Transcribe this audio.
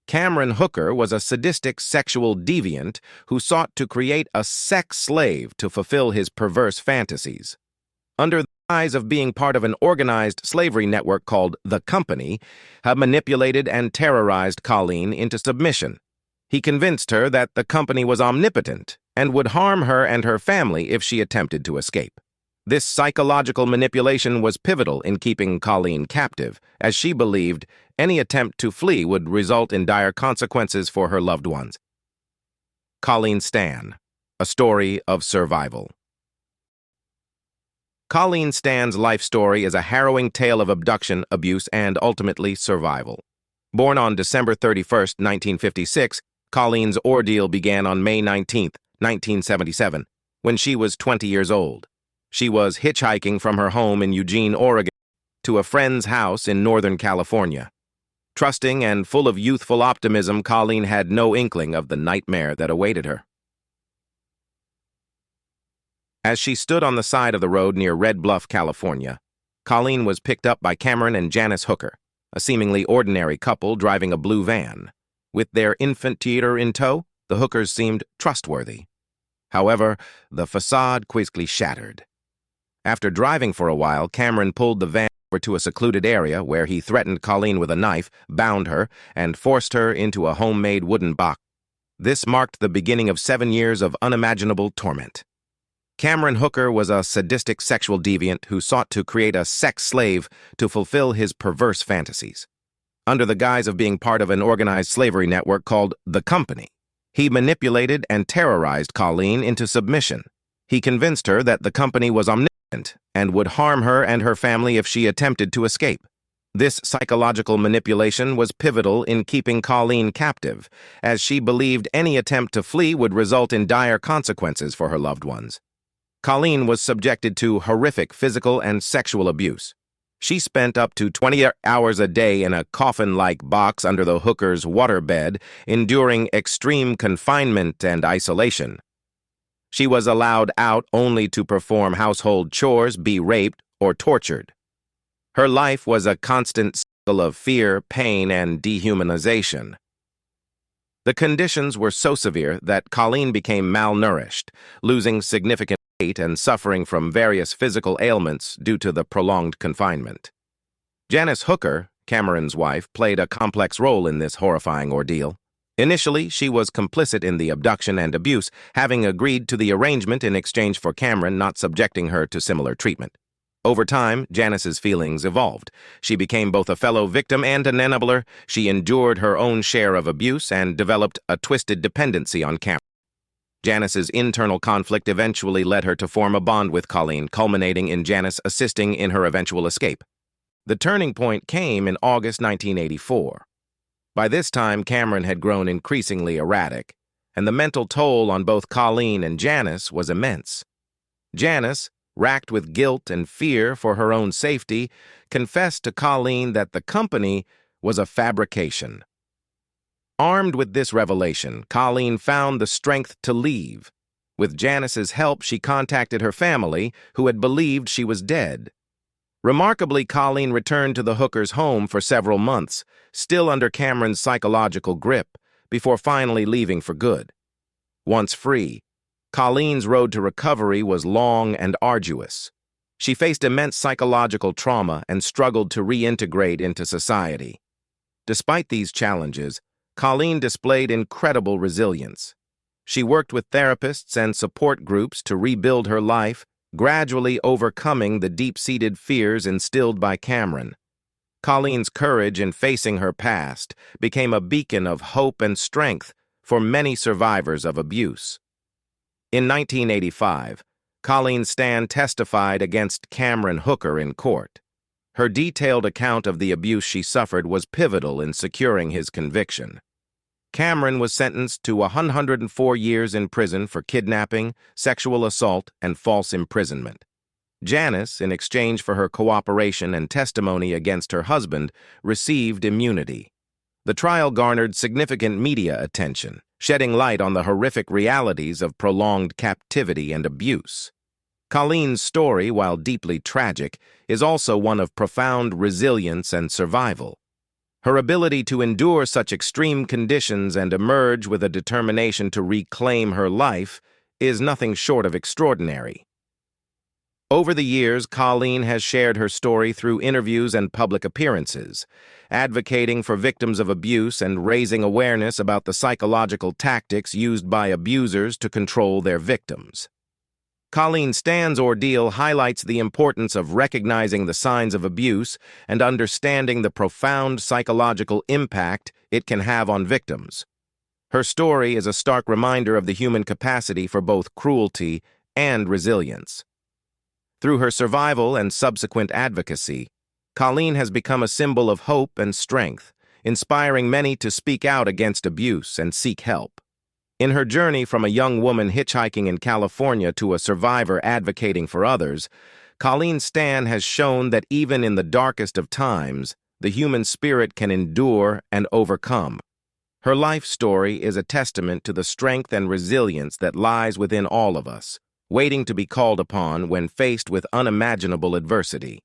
Cameron Hooker was a sadistic sexual deviant who sought to create a sex slave to fulfill his perverse fantasies. Under the guise of being part of an organized slavery network called The Company, he manipulated and terrorized Colleen into submission. He convinced her that the company was omnipotent and would harm her and her family if she attempted to escape. This psychological manipulation was pivotal in keeping Colleen captive, as she believed any attempt to flee would result in dire consequences for her loved ones. Colleen Stan, a story of survival. Colleen Stan's life story is a harrowing tale of abduction, abuse, and ultimately survival. Born on December 31, 1956, Colleen's ordeal began on May 19, 1977, when she was 20 years old. She was hitchhiking from her home in Eugene, Oregon, to a friend's house in Northern California. Trusting and full of youthful optimism, Colleen had no inkling of the nightmare that awaited her. As she stood on the side of the road near Red Bluff, California, Colleen was picked up by Cameron and Janice Hooker, a seemingly ordinary couple driving a blue van. With their infant Teeter in tow, the Hookers seemed trustworthy. However, the facade quickly shattered. After driving for a while, Cameron pulled the van over to a secluded area where he threatened Colleen with a knife, bound her, and forced her into a homemade wooden box. This marked the beginning of 7 years of unimaginable torment. Cameron Hooker was a sadistic sexual deviant who sought to create a sex slave to fulfill his perverse fantasies. Under the guise of being part of an organized slavery network called The Company, he manipulated and terrorized Colleen into submission. He convinced her that the company was omnipotent and would harm her and her family if she attempted to escape. This psychological manipulation was pivotal in keeping Colleen captive, as she believed any attempt to flee would result in dire consequences for her loved ones. Colleen was subjected to horrific physical and sexual abuse. She spent up to 20 hours a day in a coffin-like box under the Hooker's waterbed, enduring extreme confinement and isolation. She was allowed out only to perform household chores, be raped, or tortured. Her life was a constant cycle of fear, pain, and dehumanization. The conditions were so severe that Colleen became malnourished, losing significant weight and suffering from various physical ailments due to the prolonged confinement. Janice Hooker, Cameron's wife, played a complex role in this horrifying ordeal. Initially, she was complicit in the abduction and abuse, having agreed to the arrangement in exchange for Cameron not subjecting her to similar treatment. Over time, Janice's feelings evolved. She became both a fellow victim and an enabler. She endured her own share of abuse and developed a twisted dependency on Cameron. Janice's internal conflict eventually led her to form a bond with Colleen, culminating in Janice assisting in her eventual escape. The turning point came in August 1984. By this time, Cameron had grown increasingly erratic, and the mental toll on both Colleen and Janice was immense. Janice, racked with guilt and fear for her own safety, confessed to Colleen that the company was a fabrication. Armed with this revelation, Colleen found the strength to leave. With Janice's help, she contacted her family, who had believed she was dead. Remarkably, Colleen returned to the Hookers' home for several months, still under Cameron's psychological grip, before finally leaving for good. Once free, Colleen's road to recovery was long and arduous. She faced immense psychological trauma and struggled to reintegrate into society. Despite these challenges, Colleen displayed incredible resilience. She worked with therapists and support groups to rebuild her life, gradually overcoming the deep-seated fears instilled by Cameron. Colleen's courage in facing her past became a beacon of hope and strength for many survivors of abuse. In 1985, Colleen Stan testified against Cameron Hooker in court. Her detailed account of the abuse she suffered was pivotal in securing his conviction. Cameron was sentenced to 104 years in prison for kidnapping, sexual assault, and false imprisonment. Janice, in exchange for her cooperation and testimony against her husband, received immunity. The trial garnered significant media attention, shedding light on the horrific realities of prolonged captivity and abuse. Colleen's story, while deeply tragic, is also one of profound resilience and survival. Her ability to endure such extreme conditions and emerge with a determination to reclaim her life is nothing short of extraordinary. Over the years, Colleen has shared her story through interviews and public appearances, advocating for victims of abuse and raising awareness about the psychological tactics used by abusers to control their victims. Colleen Stan's ordeal highlights the importance of recognizing the signs of abuse and understanding the profound psychological impact it can have on victims. Her story is a stark reminder of the human capacity for both cruelty and resilience. Through her survival and subsequent advocacy, Colleen has become a symbol of hope and strength, inspiring many to speak out against abuse and seek help. In her journey from a young woman hitchhiking in California to a survivor advocating for others, Colleen Stan has shown that even in the darkest of times, the human spirit can endure and overcome. Her life story is a testament to the strength and resilience that lies within all of us, waiting to be called upon when faced with unimaginable adversity.